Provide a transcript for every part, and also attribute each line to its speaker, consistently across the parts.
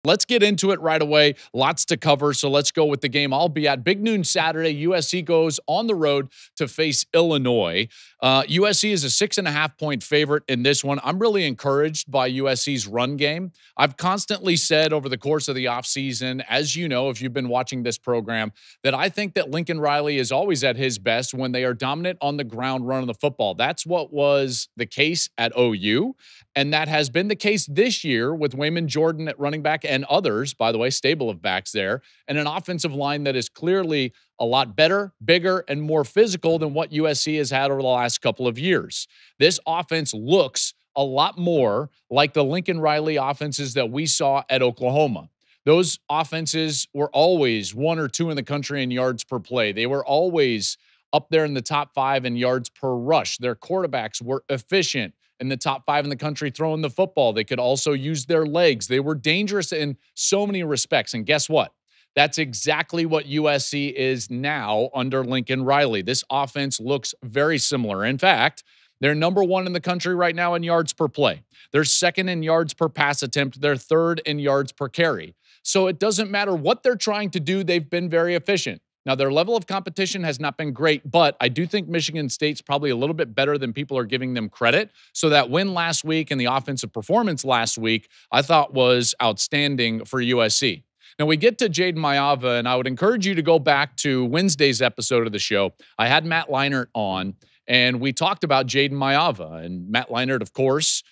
Speaker 1: Let's get into it right away. Lots to cover, so let's go with the game I'll be at. Big noon Saturday, USC goes on the road to face Illinois. USC is a 6.5-point favorite in this one. I'm really encouraged by USC's run game. I've constantly said over the course of the offseason, as you know, if you've been watching this program, that I think that Lincoln Riley is always at his best when they are dominant on the ground running the football. That's what was the case at OU. And that has been the case this year with Wayman Jordan at running back and others, by the way, stable of backs there, and an offensive line that is clearly a lot better, bigger, and more physical than what USC has had over the last couple of years. This offense looks a lot more like the Lincoln Riley offenses that we saw at Oklahoma. Those offenses were always 1 or 2 in the country in yards per play. They were always up there in the top 5 in yards per rush. Their quarterbacks were efficient, in the top 5 in the country throwing the football. They could also use their legs. They were dangerous in so many respects. And guess what? That's exactly what USC is now under Lincoln Riley. This offense looks very similar. In fact, they're number 1 in the country right now in yards per play. They're second in yards per pass attempt. They're third in yards per carry. So it doesn't matter what they're trying to do. They've been very efficient. Now, their level of competition has not been great, but I do think Michigan State's probably a little bit better than people are giving them credit. So that win last week and the offensive performance last week, I thought was outstanding for USC. Now, we get to Jayden Maiava, and I would encourage you to go back to Wednesday's episode of the show. I had Matt Leinart on, and we talked about Jayden Maiava. And Matt Leinart, of course,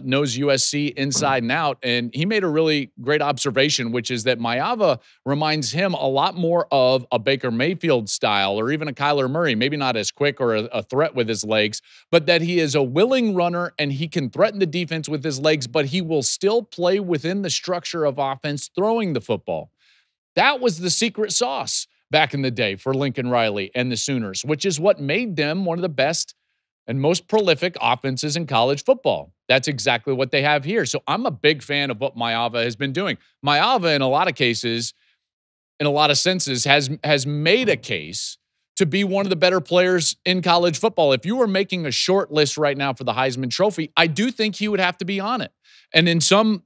Speaker 1: knows USC inside and out. And he made a really great observation, which is that Maiava reminds him a lot more of a Baker Mayfield style or even a Kyler Murray, maybe not as quick or a threat with his legs, but that he is a willing runner and he can threaten the defense with his legs, but he will still play within the structure of offense throwing the football. That was the secret sauce back in the day for Lincoln Riley and the Sooners, which is what made them one of the best and most prolific offenses in college football. That's exactly what they have here. So I'm a big fan of what Maiava has been doing. Maiava, in a lot of cases, in a lot of senses, has made a case to be one of the better players in college football. If you were making a short list right now for the Heisman Trophy, I do think he would have to be on it. And in some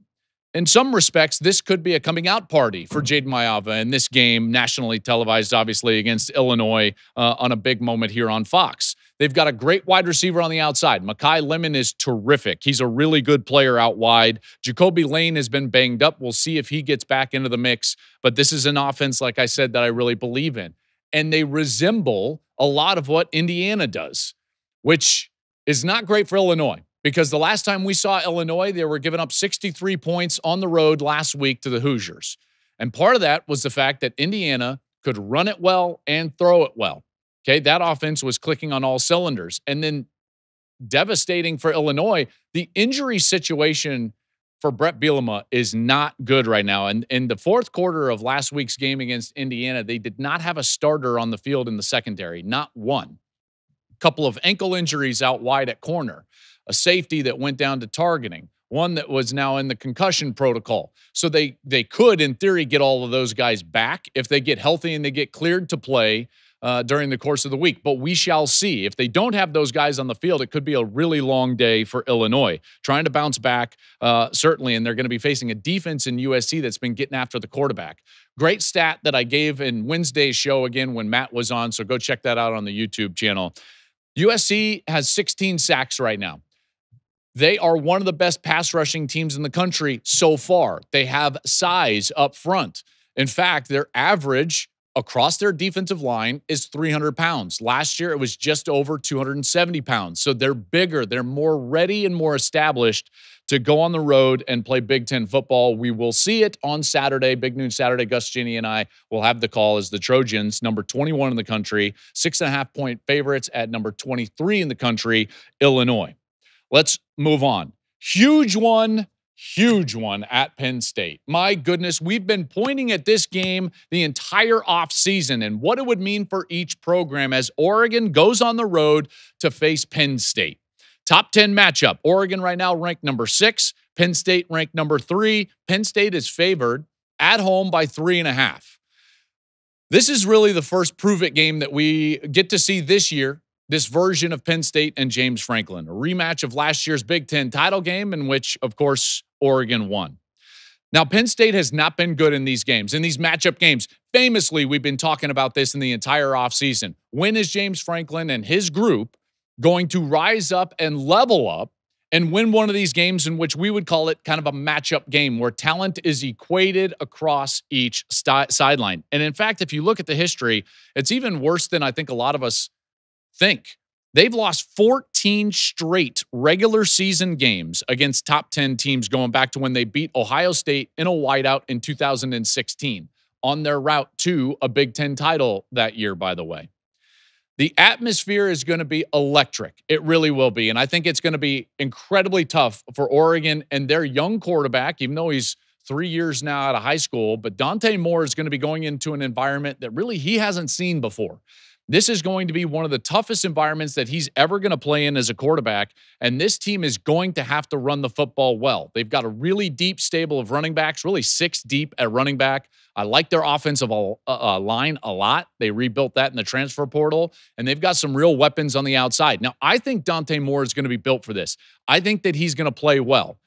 Speaker 1: respects, this could be a coming out party for Jayden Maiava in this game, nationally televised, obviously, against Illinois on a big moment here on Fox. They've got a great wide receiver on the outside. Mekhi Lemon is terrific. He's a really good player out wide. Jacoby Lane has been banged up. We'll see if he gets back into the mix. But this is an offense, like I said, that I really believe in. And they resemble a lot of what Indiana does, which is not great for Illinois. Because the last time we saw Illinois, they were giving up 63 points on the road last week to the Hoosiers. And part of that was the fact that Indiana could run it well and throw it well. Okay, that offense was clicking on all cylinders. And then devastating for Illinois, the injury situation for Brett Bielema is not good right now. And in the fourth quarter of last week's game against Indiana, they did not have a starter on the field in the secondary, not one. A couple of ankle injuries out wide at corner. A safety that went down to targeting, one that was now in the concussion protocol. So they could, in theory, get all of those guys back if they get healthy and they get cleared to play during the course of the week. But we shall see. If they don't have those guys on the field, it could be a really long day for Illinois. Trying to bounce back, certainly, and they're going to be facing a defense in USC that's been getting after the quarterback. Great stat that I gave in Wednesday's show, again, when Matt was on, so go check that out on the YouTube channel. USC has 16 sacks right now. They are one of the best pass rushing teams in the country so far. They have size up front. In fact, their average across their defensive line is 300 pounds. Last year, it was just over 270 pounds. So they're bigger. They're more ready and more established to go on the road and play Big Ten football. We will see it on Saturday, Big Noon Saturday. Gus Ginny and I will have the call as the Trojans, number 21 in the country, 6.5-point favorites at number 23 in the country, Illinois. Let's move on. Huge one at Penn State. My goodness, we've been pointing at this game the entire offseason and what it would mean for each program as Oregon goes on the road to face Penn State. Top 10 matchup. Oregon right now ranked number 6. Penn State ranked number 3. Penn State is favored at home by 3.5. This is really the first prove-it game that we get to see this year. This version of Penn State and James Franklin, a rematch of last year's Big Ten title game in which, of course, Oregon won. Now, Penn State has not been good in these games, in these matchup games. Famously, we've been talking about this in the entire offseason. When is James Franklin and his group going to rise up and level up and win one of these games in which we would call it kind of a matchup game where talent is equated across each sideline? And in fact, if you look at the history, it's even worse than I think a lot of us think. They've lost 14 straight regular season games against top 10 teams going back to when they beat Ohio State in a whiteout in 2016 on their route to a Big Ten title that year, by the way. The atmosphere is going to be electric. It really will be. And I think it's going to be incredibly tough for Oregon and their young quarterback, even though he's 3 years now out of high school. But Dante Moore is going to be going into an environment that really he hasn't seen before. This is going to be one of the toughest environments that he's ever going to play in as a quarterback, and this team is going to have to run the football well. They've got a really deep stable of running backs, really 6 deep at running back. I like their offensive line a lot. They rebuilt that in the transfer portal, and they've got some real weapons on the outside. Now, I think Dante Moore is going to be built for this. I think that he's going to play well.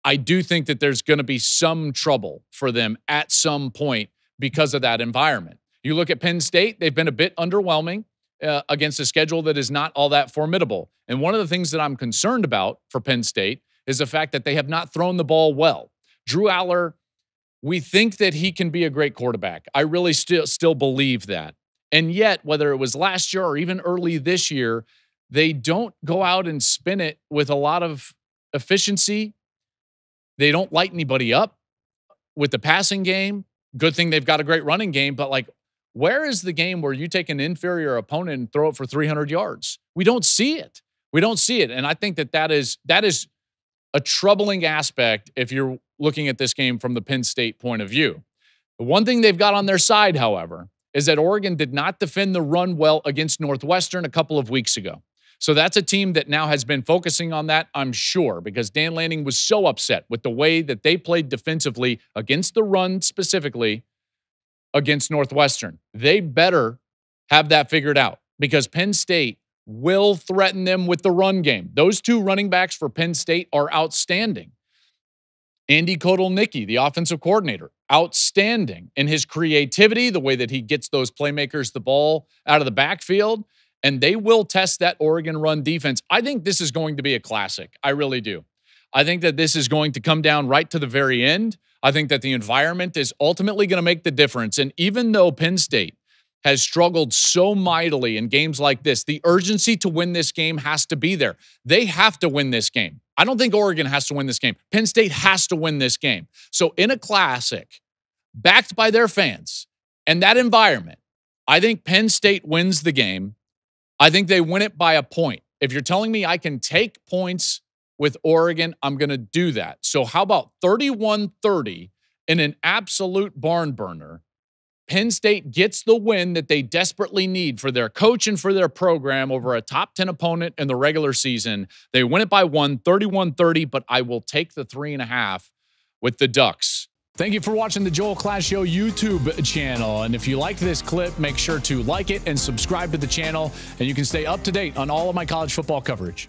Speaker 1: I do think that there's going to be some trouble for them at some point because of that environment. You look at Penn State, they've been a bit underwhelming against a schedule that is not all that formidable. And one of the things that I'm concerned about for Penn State is the fact that they have not thrown the ball well. Drew Aller, we think that he can be a great quarterback. I really still believe that. And yet, whether it was last year or even early this year, they don't go out and spin it with a lot of efficiency. They don't light anybody up with the passing game. Good thing they've got a great running game, but like, where is the game where you take an inferior opponent and throw it for 300 yards? We don't see it. We don't see it. And I think that is a troubling aspect if you're looking at this game from the Penn State point of view. The one thing they've got on their side, however, is that Oregon did not defend the run well against Northwestern a couple of weeks ago. So that's a team that now has been focusing on that, I'm sure, because Dan Lanning was so upset with the way that they played defensively against the run specifically against Northwestern. They better have that figured out because Penn State will threaten them with the run game. Those 2 running backs for Penn State are outstanding. Andy Kotelnicki, the offensive coordinator, outstanding in his creativity, the way that he gets those playmakers the ball out of the backfield, and they will test that Oregon run defense. I think this is going to be a classic. I really do. I think that this is going to come down right to the very end. I think that the environment is ultimately going to make the difference. And even though Penn State has struggled so mightily in games like this, the urgency to win this game has to be there. They have to win this game. I don't think Oregon has to win this game. Penn State has to win this game. So in a classic, backed by their fans and that environment, I think Penn State wins the game. I think they win it by a point. If you're telling me I can take points with Oregon, I'm going to do that. So how about 31-30 in an absolute barn burner? Penn State gets the win that they desperately need for their coach and for their program over a top 10 opponent in the regular season. They win it by 1, 31-30, but I will take the 3.5 with the Ducks. Thank you for watching the Joel Klatt Show YouTube channel. And if you like this clip, make sure to like it and subscribe to the channel, and you can stay up to date on all of my college football coverage.